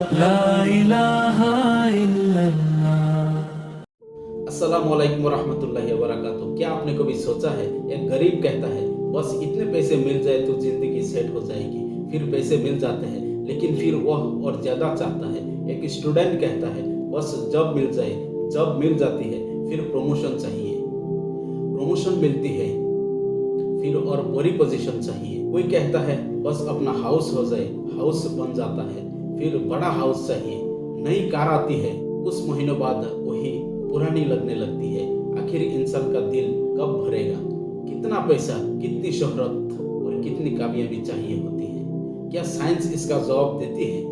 ला इलाहा इल्लल्लाह। अस्सलामुअलैकुम वरहमतुल्लाहि वबरकातुहू। क्या आपने कभी सोचा है, एक गरीब कहता है बस इतने पैसे मिल जाए तो ज़िंदगी सेट हो जाएगी। फिर पैसे मिल जाते हैं लेकिन फिर वह और ज़्यादा चाहता है। एक स्टूडेंट कहता है बस जॉब मिल जाए, जॉब मिल जाती है फिर प्रमोशन चाहिए, प्रमोशन मिलती है फिर और बड़ी पोजीशन चाहिए। कोई कहता है बस अपना हाउस हो जाए, हाउस बन जाता है फिर बड़ा हाउस चाहिए। नई कार आती है, कुछ महीनों बाद वही पुरानी लगने लगती है। आखिर इंसान का दिल कब भरेगा? कितना पैसा, कितनी शोहरत और कितनी कामयाबी चाहिए होती है? क्या साइंस इसका जवाब देती है?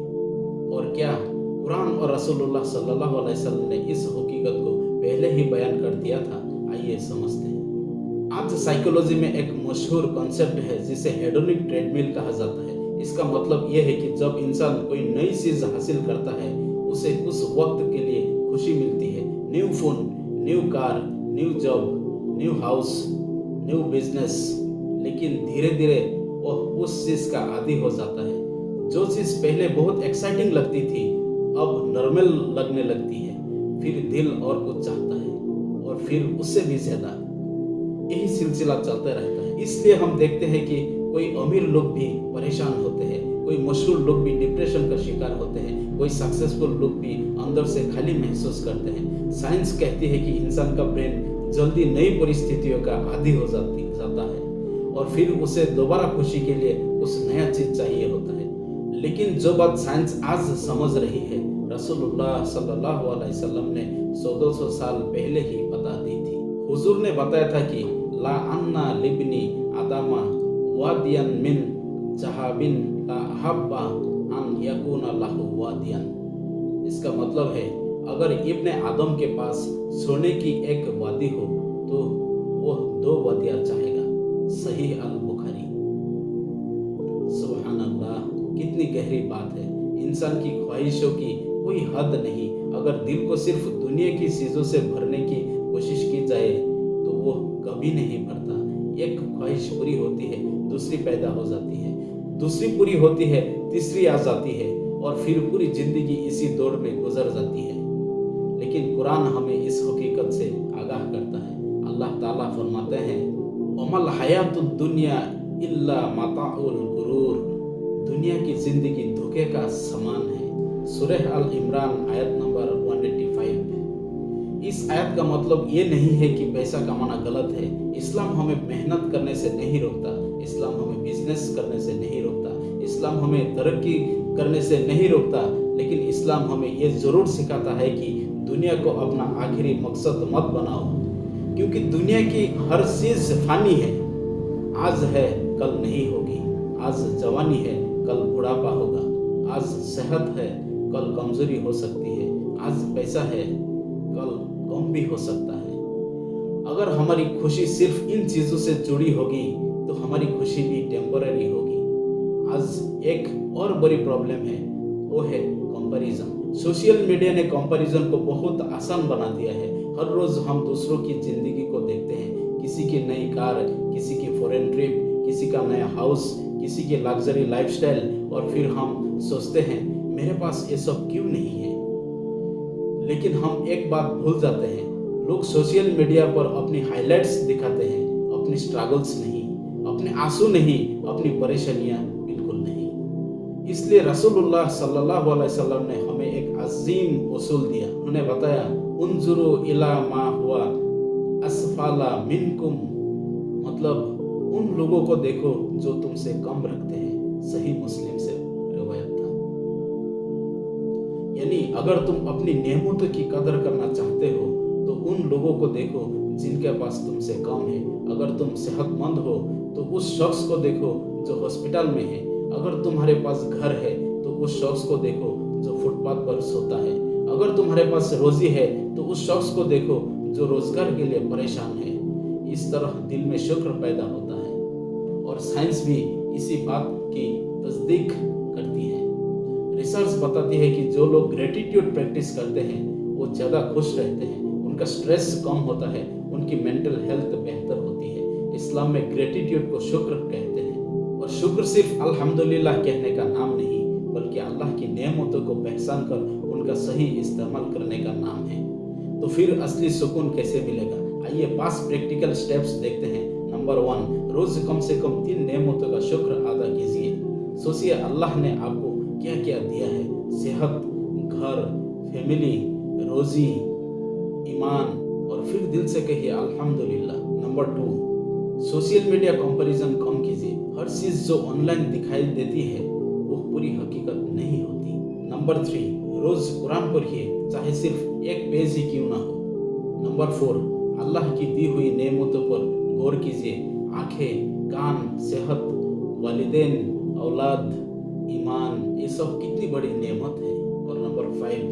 और क्या कुरान और रसूलुल्लाह सल्लल्लाहु अलैहि वसल्लम ने इस हकीकत को पहले ही बयान कर दिया था? आइए समझते हैं। आज साइकोलॉजी में एक मशहूर कॉन्सेप्ट है जिसे हेडोनिक ट्रेडमिल कहा जाता है। इसका मतलब यह है कि जब इंसान कोई नई चीज हासिल करता है उसे कुछ वक्त के लिए खुशी मिलती है। New phone, new car, new job, new house, new business. लेकिन धीरे धीरे वह उस चीज का आदी हो जाता है। जो चीज पहले बहुत एक्साइटिंग लगती थी अब नॉर्मल लगने लगती है। फिर दिल और कुछ चाहता है और फिर उससे भी ज्यादा। यही सिलसिला चलता रहता है। इसलिए हम देखते हैं कि कोई अमीर लोग भी परेशान होते हैं, कोई मशहूर लोग भी डिप्रेशन का शिकार होते हैं, कोई सक्सेसफुल लोग भी अंदर से खाली महसूस करते हैं। साइंस कहती है कि इंसान का ब्रेन जल्दी नई परिस्थितियों का आदी हो जाता है और फिर उसे दोबारा खुशी के लिए कुछ नया चीज चाहिए होता है। लेकिन जो बात साइंस आज समझ रही है रसूलुल्लाह सल्लल्लाहु अलैहि वसल्लम ने 100-200 साल पहले ही बता दी थी। हुजूर ने बताया था कि ला अन्ना लिबनी आदामा वादियन मिन जहाबिन ला हब्बा अन यकूना लहु वादियन। इसका मतलब है अगर इब्ने आदम के पास सोने की एक वादी हो तो वह 2 वादियां चाहेगा। सही अल बुखारी। सुभान अल्लाह, कितनी गहरी बात है। इंसान की ख्वाहिशों की कोई हद नहीं। अगर दिल को सिर्फ दुनिया की चीजों से भरने की कोशिश की जाए तो वो कभी नहीं भरता। एक ख्वाहिश पूरी होती है, दूसरी पैदा हो जाती है, दूसरी पूरी होती है, तीसरी आ जाती है और फिर पूरी जिंदगी इसी दौर में गुजर जाती है। लेकिन कुरान हमें इस हकीकत से आगाह करता है। अल्लाह ताला फरमाते हैं अमल हयातुद दुनिया इल्ला मताउल गुरूर। दुनिया की जिंदगी धोखे का समान है। सूरह अल इमरान आयत नंबर 185। इस आयत का मतलब ये नहीं है कि पैसा कमाना गलत है। इस्लाम हमें मेहनत करने से नहीं रोकता, इस्लाम हमें बिजनेस करने से नहीं रोकता, इस्लाम हमें तरक्की करने से नहीं रोकता। लेकिन इस्लाम हमें ये जरूर सिखाता है कि दुनिया को अपना आखिरी मकसद मत बनाओ, क्योंकि दुनिया की हर चीज फानी है। आज है कल नहीं होगी। आज जवानी है कल बुढ़ापा होगा। आज सेहत है कल कमजोरी हो सकती है। आज पैसा है कल कम भी हो सकता है। अगर हमारी खुशी सिर्फ इन चीजों से जुड़ी होगी तो हमारी खुशी भी टेम्पररी होगी। आज एक और बड़ी प्रॉब्लम है, वो है कंपैरिजन। सोशल मीडिया ने कंपैरिजन को बहुत आसान बना दिया है। हर रोज हम दूसरों की जिंदगी को देखते हैं। किसी की नई कार, किसी की फॉरेन ट्रिप, किसी का नया हाउस, किसी की लग्जरी लाइफस्टाइल, और फिर हम सोचते हैं मेरे पास ये सब क्यों नहीं है। लेकिन हम एक बात भूल जाते हैं, लोग सोशल मीडिया पर अपनी हाइलाइट्स दिखाते हैं, अपनी स्ट्रगल्स नहीं, अपने आंसू नहीं, अपनी परेशानियां बिल्कुल नहीं। इसलिए रसूलुल्लाह सल्लल्लाहु अलैहि वसल्लम ने हमें एक अजीम उसूल दिया। उन्होंने बताया उन्जुरु इला मा हुआ असफाला मिनकुम। मतलब उन लोगों को देखो जो तुमसे कम रखते हैं। सही मुस्लिम से रिवायत था। यानी अगर तुम अपनी नेमतों की कदर करना चाहते हो तो उन लोगों को देखो जिनके पास तुमसे कम है। अगर तुम सेहतमंद हो तो उस शख्स को देखो जो हॉस्पिटल में है। अगर तुम्हारे पास घर है तो उस शख्स को देखो जो फुटपाथ पर सोता है। अगर तुम्हारे पास रोजी है तो उस शख्स को देखो जो रोजगार के लिए परेशान है। इस तरह दिल में शुक्र पैदा होता है और साइंस भी इसी बात की तस्दीक करती है। रिसर्च बताती है कि जो लोग ग्रेटिट्यूड प्रैक्टिस करते हैं वो ज़्यादा खुश रहते हैं, उनका स्ट्रेस कम होता है, उनकी मेंटल हेल्थ बेहतर होती है। इस्लाम में ग्रेटिट्यूड को शुक्र कहते हैं और शुक्र सिर्फ अल्हम्दुलिल्लाह कहने का नाम नहीं बल्कि अल्लाह की नेमतों को पहचान कर उनका सही इस्तेमाल करने का नाम है। तो फिर असली सुकून कैसे मिलेगा? आइए 5 प्रैक्टिकल स्टेप्स देखते हैं। नंबर 1, रोज कम से कम 3 नेमतों का शुक्र अदा कीजिए। सोचिए अल्लाह ने आपको क्या क्या दिया है। सेहत, घर, फैमिली, रोजी, ईमान, और फिर दिल से कहिए अल्हम्दुलिल्लाह। नंबर 2, सोशल मीडिया कंपैरिजन कम कीजिए। हर चीज जो ऑनलाइन दिखाई देती है वो पूरी हकीकत नहीं होती। नंबर 3, रोज कुरान पढ़िए, चाहे सिर्फ एक पेज ही क्यों ना हो। नंबर 4, अल्लाह की दी हुई नेमतों पर गौर कीजिए। आंखें, कान, सेहत, वालिदैन, औलाद, ईमान, ये सब कितनी बड़ी नेमत है। और नंबर 5,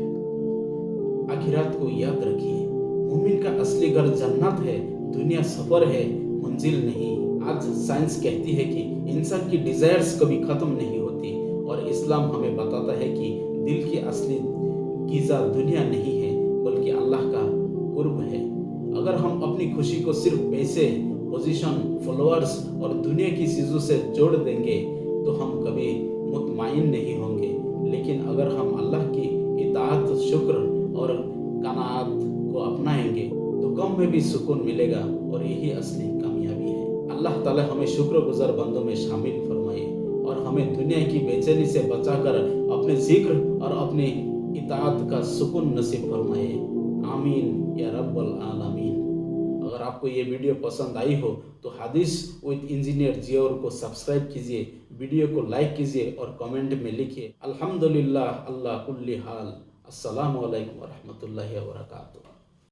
आखिरात को याद रखिए। मोमिन का असली घर जन्नत है, दुनिया सफर है, मंजिल नहीं। आज साइंस कहती है कि इंसान की डिजायर्स कभी खत्म नहीं होती, और इस्लाम हमें बताता है कि दिल की असली गिज़ा दुनिया नहीं है बल्कि अल्लाह का कुर्ब है। अगर हम अपनी खुशी को सिर्फ पैसे, पोजीशन, फॉलोअर्स और दुनिया की चीज़ों से जोड़ देंगे तो हम कभी मुतमईन नहीं होंगे। लेकिन अगर हम अल्लाह की इताअत, शुक्र और कनाअत को अपनाएंगे तो कम में भी सुकून मिलेगा, और यही असली कामयाबी है। अल्लाह ताला हमें शुक्रगुजार बंदों में शामिल फरमाए और हमें दुनिया की बेचैनी से बचाकर अपने जिक्र और अपनी इताअत का सुकून नसीब फरमाए। आमीन या रब्बल आलमीन। अगर आपको ये वीडियो पसंद आई हो तो हदीस विद इंजीनियर जियोर को सब्सक्राइब कीजिए, वीडियो को लाइक कीजिए और कमेंट में लिखिए अल्हम्दुलिल्लाह अल्लाह कुल्ली हाल। अस्सलामु अलैकुम व रहमतुल्लाहि व बरकातुहू।